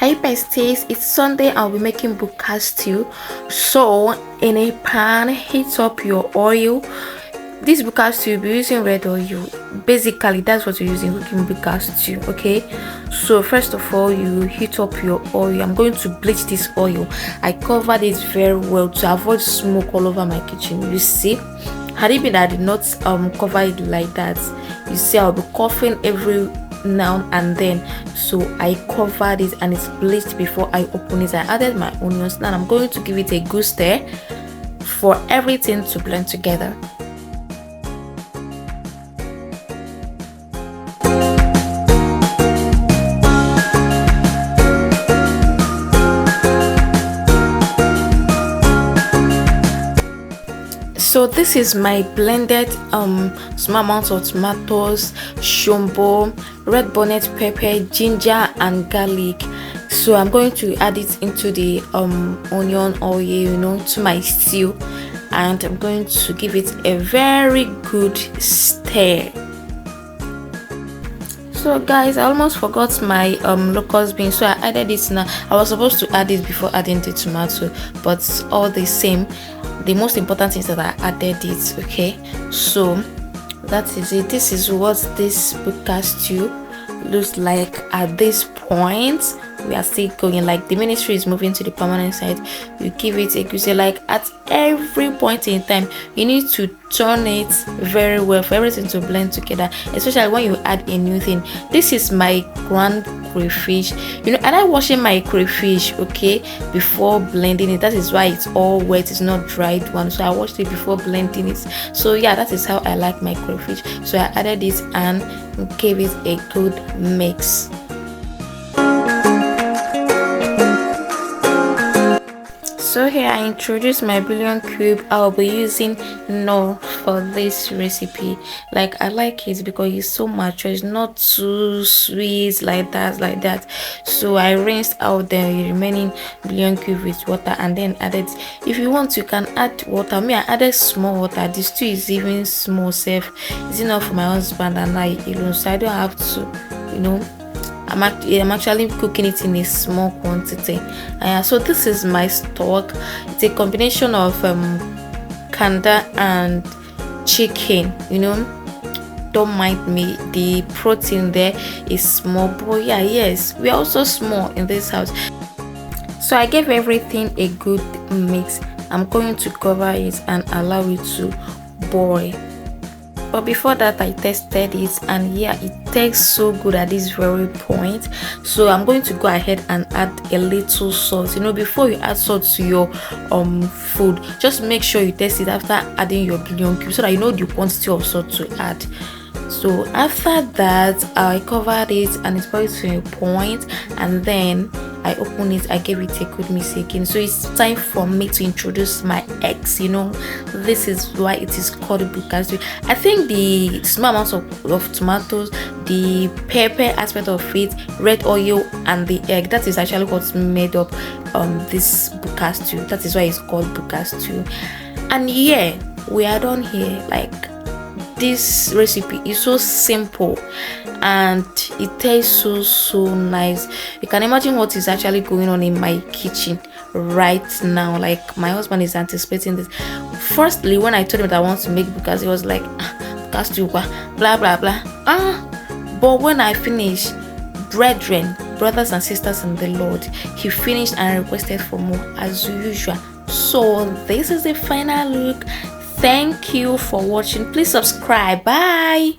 Hey besties, it's Sunday. I'll be making Buka Stew. So in a pan, heat up your oil. This Buka Stew, you'll be using red oil. Basically, that's what you're using cooking Buka Stew. Okay, so first of all, you heat up your oil. I'm going to bleach this oil. I covered it very well to avoid smoke all over my kitchen. You see, had it been that I did not cover it like that, you see, I'll be coughing every now and then. So I covered it and it's bleached before I open it. I added my onions. Now I'm going to give it a good stir for everything to blend together. So this is my blended small amount of tomatoes, shombo, red bonnet pepper, ginger and garlic. So I'm going to add it into the onion oil, to my stew, and I'm going to give it a very good stir. So guys, I almost forgot my locust bean, so I added it now. I was supposed to add it before adding the tomato, but all the same, the most important thing is that I added it. Okay, so that is it. This is what this Buka Stew looks like at this point. We are still going, like the ministry is moving to the permanent side. You give it a good, like at every point in time you need to turn it very well for everything to blend together, especially when you add a new thing. This is my ground crayfish. I like washing my crayfish, okay, before blending it. That is why it's all wet, it's not dried one, so I washed it before blending it. So yeah, that is how I like my crayfish. So I added it and gave it a good mix. So here I introduce my bouillon cube. I'll be using no for this recipe. Like I like it because it's so mature, it's not too sweet like that. So I rinsed out the remaining bouillon cube with water and then added, if you want you can add water. Me, I added small water. This stew is even small safe. It's enough for my husband and I alone, so I don't have to, I'm actually cooking it in a small quantity. So this is my stock. It's a combination of kanda and chicken. Don't mind me, the protein there is small, but yeah, yes, we are also small in this house. So I gave everything a good mix. I'm going to cover it and allow it to boil. But before that, I tested it, and yeah, it tastes so good at this very point. So I'm going to go ahead and add a little salt. Before you add salt to your food, just make sure you taste it after adding your bouillon cube, so that you know the quantity of salt to add. So after that, I covered it and it boiled to a point, and then I opened it. I gave it a good mix again. So it's time for me to introduce my eggs. This is why it is called Buka Stew. I think the small amounts of tomatoes, the pepper aspect of it, red oil, and the egg, that is actually what's made up this Buka Stew. That is why it's called Buka Stew. And yeah, we are done here. Like, this recipe is so simple and it tastes so nice. You can imagine what is actually going on in my kitchen right now. Like, my husband is anticipating this. Firstly, when I told him that I want to make Buka, he was like, Buka Stew, blah blah blah. But when I finished, brothers and sisters in the Lord, he finished and requested for more as usual. So this is the final look. Thank you for watching. Please subscribe. Bye.